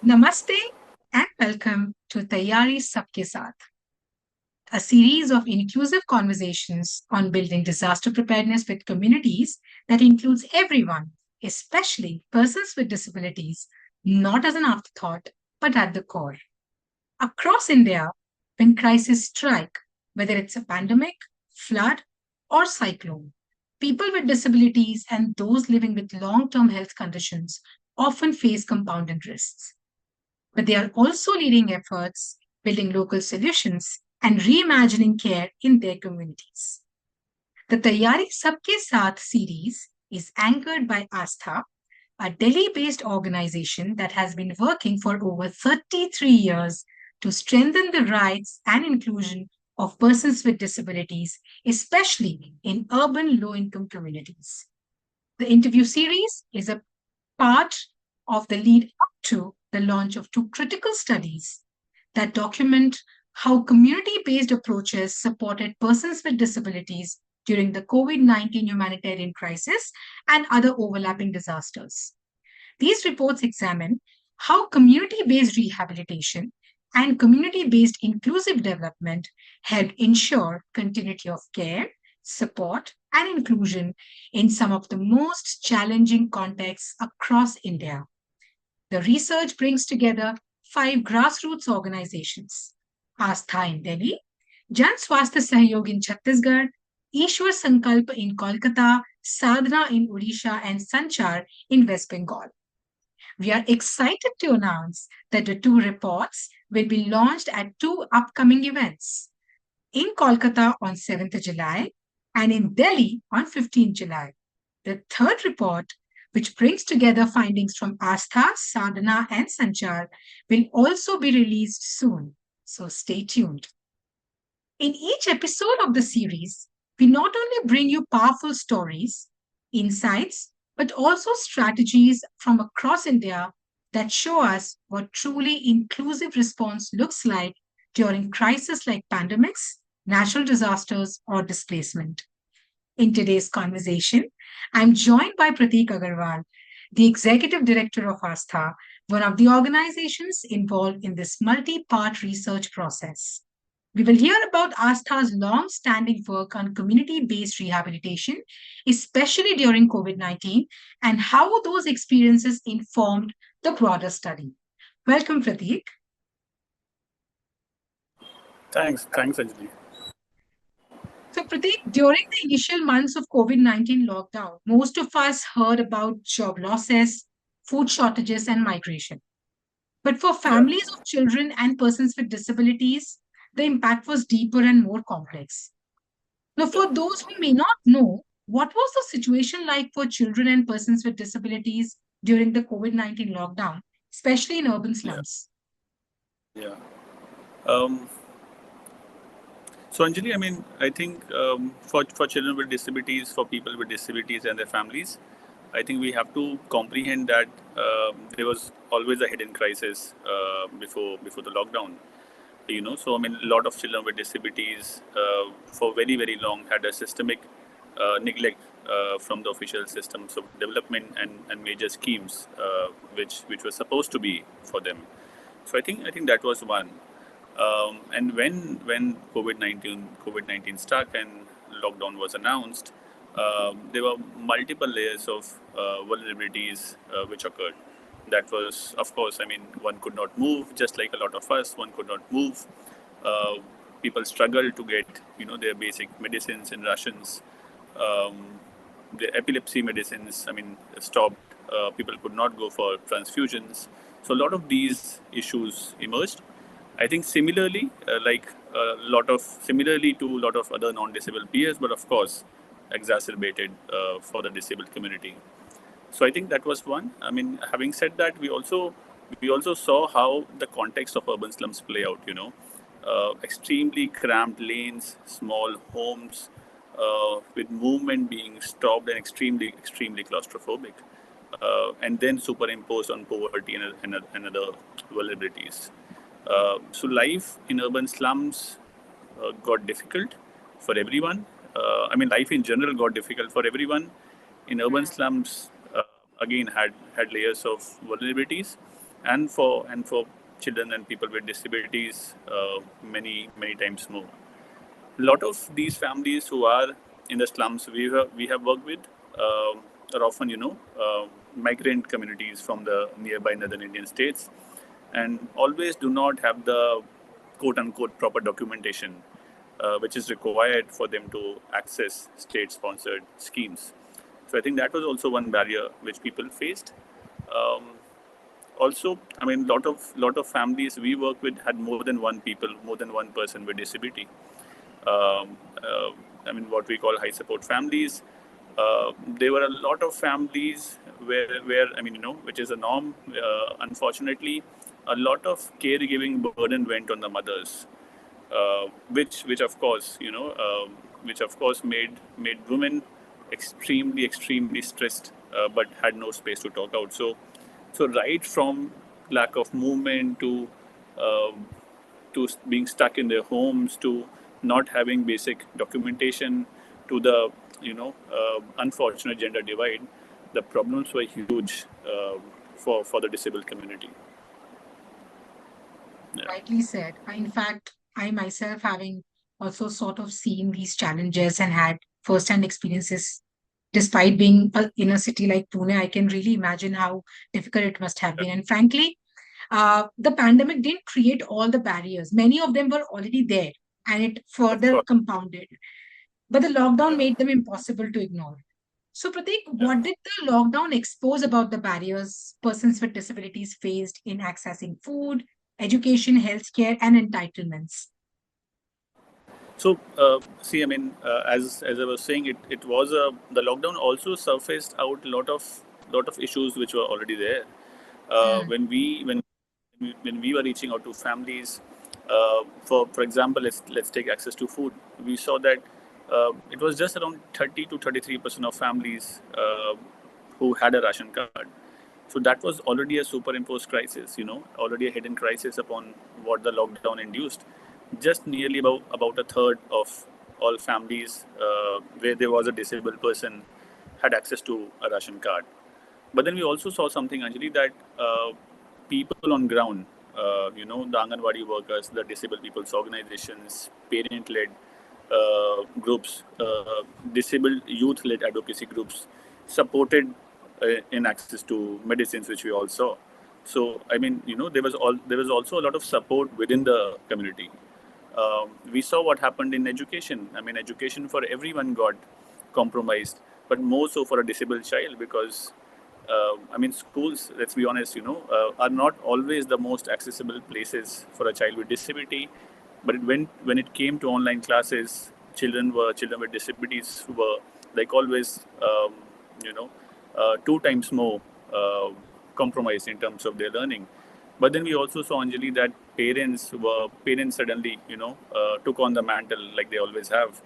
Namaste and welcome to Taiyaari Sab Sath, a series of inclusive conversations on building disaster preparedness with communities that includes everyone, especially persons with disabilities, not as an afterthought, but at the core. Across India, when crises strike, whether it's a pandemic, flood, or cyclone, people with disabilities and those living with long term health conditions often face compounded risks, but they are also leading efforts, building local solutions, and reimagining care in their communities. The Taiyaari Sabke Saath series is anchored by ASTHA, a Delhi based organization that has been working for over 33 years to strengthen the rights and inclusion of persons with disabilities, especially in urban low income communities. The interview series is a part of the lead up to the launch of two critical studies that document how community based approaches supported persons with disabilities during the COVID 19 humanitarian crisis and other overlapping disasters. These reports examine how community based rehabilitation and community based inclusive development helped ensure continuity of care, support, and inclusion in some of the most challenging contexts across India. The research brings together five grassroots organizations: Astha in Delhi, Jan Swasthya Sahyog in Chhattisgarh, Ishwar Sankalp in Kolkata, Sadhana in Odisha, and Sanchar in West Bengal. We are excited to announce that the two reports will be launched at two upcoming events: in Kolkata on 7th July and in Delhi on 15th July. The third report, which brings together findings from Astha, Sadhana, and Sanchar, will also be released soon. So stay tuned. In each episode of the series, we not only bring you powerful stories, insights, but also strategies from across India that show us what truly inclusive response looks like during crises like pandemics, natural disasters, or displacement. In today's conversation, I'm joined by Pratik Aggarwal, the Executive Director of ASTHA, one of the organizations involved in this multi part research process. We will hear about ASTHA's long standing work on community based rehabilitation, especially during COVID 19, and how those experiences informed the broader study. Welcome, Pratik. Thanks, Anjali. So, Pratik, during the initial months of COVID 19 lockdown, most of us heard about job losses, food shortages, and migration. But for Yeah, families of children and persons with disabilities, the impact was deeper and more complex. Now, yeah, for those who may not know, what was the situation like for children and persons with disabilities during the COVID 19 lockdown, especially in urban yeah, slums? yeah. Um, so, Anjali, I think for children with disabilities, for people with disabilities and their families, I think we have to comprehend that there was always a hidden crisis before the lockdown. So a lot of children with disabilities for very long had a systemic neglect from the official systems of development and major schemes which were supposed to be for them. So I think that was one. And when COVID-19 struck and lockdown was announced, there were multiple layers of vulnerabilities which occurred. That was, of course, one could not move, just like a lot of us. One could not move. Uh, People struggled to get their basic medicines and rations. Um, the epilepsy medicines, stopped. People could not go for transfusions. So a lot of these issues emerged. I think similarly, similarly to a lot of other non-disabled peers, but of course, exacerbated for the disabled community. So I think that was one. Having said that, we also saw how the context of urban slums play out. Extremely cramped lanes, small homes, with movement being stopped and extremely claustrophobic, and then superimposed on poverty and other vulnerabilities. So life in urban slums got difficult for everyone. Life in general got difficult for everyone. In urban slums, again had layers of vulnerabilities. and for children and people with disabilities, many times more. A lot of these families who are in the slums we have worked with are often migrant communities from the nearby northern Indian states, and always do not have the quote unquote proper documentation which is required for them to access state sponsored schemes. So I think that was also one barrier which people faced. Um, Also, I mean, lot of families we work with had more than one person with disability. Um, uh, I mean, what we call high support families. There were a lot of families where I mean, which is a norm. Unfortunately, a lot of caregiving burden went on the mothers, which of course which of course made women extremely stressed, but had no space to talk out. So right from lack of movement um, to being stuck in their homes, to not having basic documentation, to the unfortunate gender divide, the problems were huge for the disabled community. Yeah. Rightly said. In fact, I myself, having also sort of seen these challenges and had first-hand experiences, despite being in a city like Pune, I can really imagine how difficult it must have been. And frankly, the pandemic didn't create all the barriers. Many of them were already there, and it Of further course. compounded. But the lockdown Yeah. made them impossible to ignore. So, Pratik, Yeah. what did the lockdown expose about the barriers persons with disabilities faced in accessing food, education, healthcare, and entitlements? So, see, I mean, as I was saying, it was the lockdown also surfaced out lot of issues which were already there. Mm, When we were reaching out to families, for example, let's take access to food. We saw that it was just around 30 to 33% of families who had a ration card. So that was already a superimposed crisis, already a hidden crisis upon what the lockdown induced. Just nearly about a third of all families where there was a disabled person had access to a ration card. But then we also saw something, Anjali, that people on ground, the Anganwadi workers, the disabled people's organizations, parent-led groups, disabled youth-led advocacy groups, supported in access to medicines, which we all saw. So, I mean, there was also a lot of support within the community. We saw what happened in education. I mean, education for everyone got compromised, but more so for a disabled child, because I mean, schools, let's be honest, are not always the most accessible places for a child with disability. But when it came to online classes, children with disabilities were, like always, you know, two times more uh, compromised in terms of their learning. But then we also saw, Anjali, that parents suddenly took on the mantle like they always have,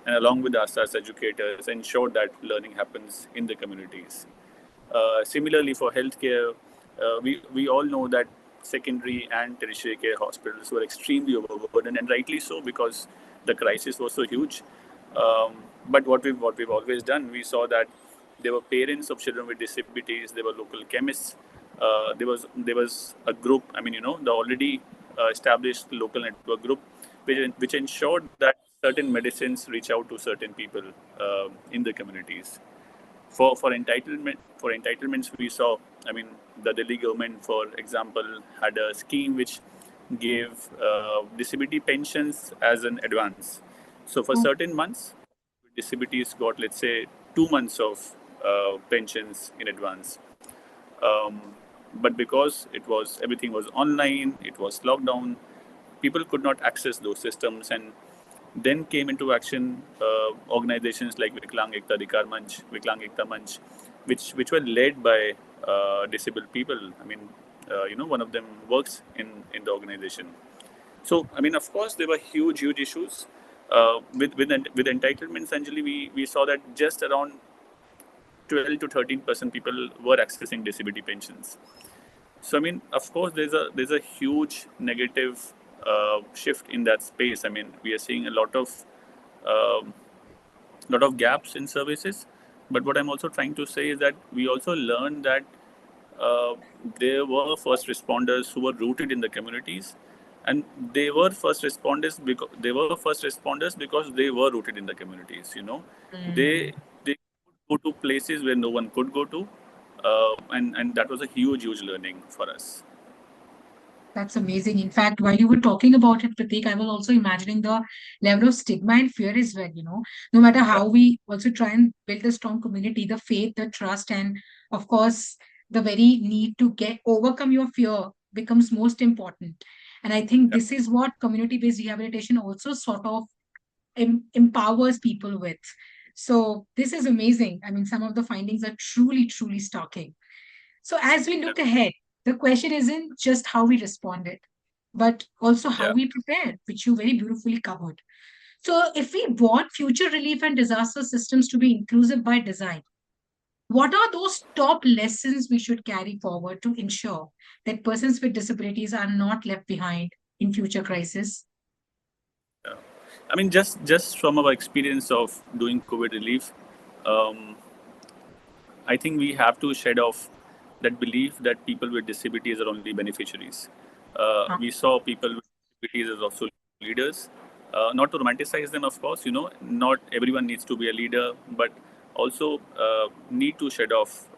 and along with us as educators, ensured that learning happens in the communities. Similarly, for healthcare, we all know that secondary and tertiary care hospitals were extremely overburdened, and rightly so, because the crisis was so huge. But what we've always done, we saw that there were parents of children with disabilities, there were local chemists, there was a group. I mean, the already established local network group, which ensured that certain medicines reach out to certain people in the communities. For entitlements, we saw, I mean, the Delhi government, for example, had a scheme which gave disability pensions as an advance. So for mm, certain months, disabilities got, let's say, 2 months of pensions in advance. um, but because everything was online, it was lockdown, people could not access those systems. And then came into action organizations like Viklang Ekta Manch, which were led by disabled people. I mean, one of them works in the organization. So, I mean, of course, there were huge issues with entitlements. Anjali, we saw that just around 12 to 13% people were accessing disability pensions. So, I mean, of course, there's a huge negative shift in that space. I mean, we are seeing a um, lot of gaps in services. But what I'm also trying to say is that we also learned that uh, there were first responders who were rooted in the communities, and they were first responders because they were rooted in the communities. Mm. They go to places where no one could go to, and that was a huge learning for us. That's amazing. In fact, while you were talking about it, Pratik, I was also imagining the level of stigma and fear as well. No matter Yeah, how we also try and build a strong community, the faith, the trust, and of course, the very need to get overcome your fear becomes most important. And I think yeah, this is what community-based rehabilitation also sort of empowers people with. So this is amazing. I mean, some of the findings are truly starking. So, as we yeah, look ahead, the question isn't just how we responded, but also how yeah. we prepared, which you very beautifully covered. So, if we want future relief and disaster systems to be inclusive by design, what are those top lessons we should carry forward to ensure that persons with disabilities are not left behind in future crises? Yeah. I mean, just from our experience of doing COVID relief, um, I think we have to shed off that belief that people with disabilities are only beneficiaries. We saw people with disabilities as also leaders. Not to romanticize them, of course. Not everyone needs to be a leader, but also need to shed off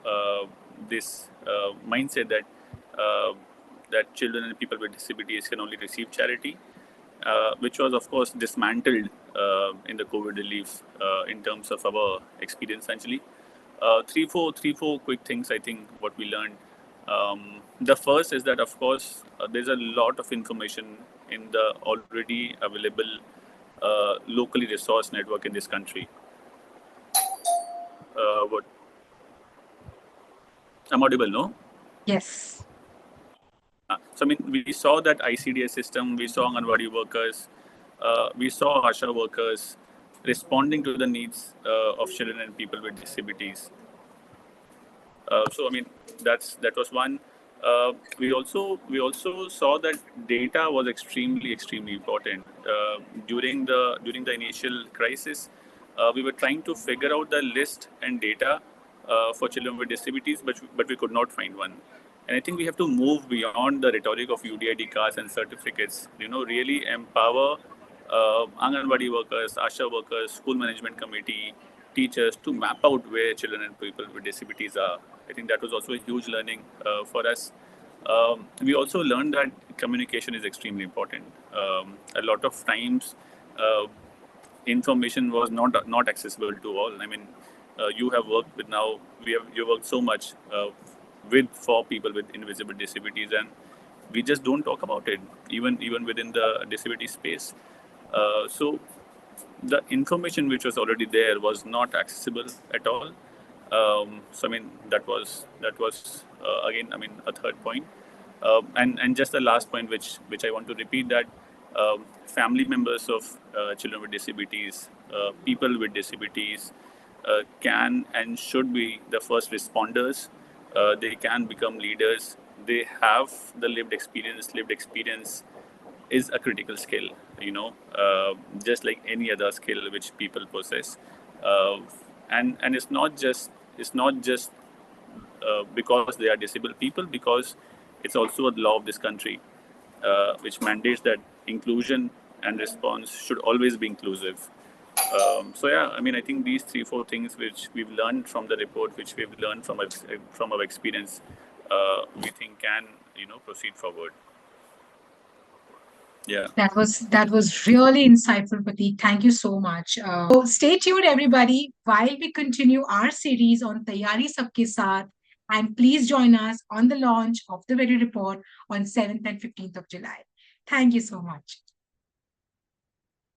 this mindset uh, that children and people with disabilities can only receive charity, which was, of course, dismantled in the COVID relief in terms of our experience, actually. Three, four quick things, I think, what we learned. The first is that, of course, there's a lot of information in the already available locally resourced network in this country. What I'm audible, no? Yes. So, I mean, we saw that ICDS system, we saw Anganwadi workers, we saw ASHA workers responding to the needs of children and people with disabilities. So, I mean, that was one. We also saw that data was extremely important during the initial crisis. We were trying to figure out the list and data for children with disabilities, but we could not find one. And I think we have to move beyond the rhetoric of UDID cards and certificates. Really empower Anganwadi workers, ASHA workers, school management committee, teachers to map out where children and people with disabilities are. I think that was also a huge learning for us. We also learned that communication is extremely important. A lot of times, uh, information was not accessible to all. I mean, you have worked with now. You worked so much with for people with invisible disabilities, and we just don't talk about it, even within the disability space. So the information which was already there was not accessible at all. So I mean that was again, I mean, a third point. And just the last point, which I want to repeat, that family members of children with disabilities, people with disabilities, can and should be the first responders. They can become leaders. They have the lived experience. Lived experience is a critical skill, just like any other skill which people possess. Uh, and it's not just because they are disabled people, because it's also a law of this country, which mandates that inclusion and response should always be inclusive. So yeah, I mean, I think these three, four things which we've learned from the report, which we've learned from our experience, we think can proceed forward. Yeah. That was really insightful, Pratik. Thank you so much. So stay tuned, everybody, while we continue our series on Taiyaari Sab ke Saath, and please join us on the launch of the very report on 7th and 15th of July. Thank you so much.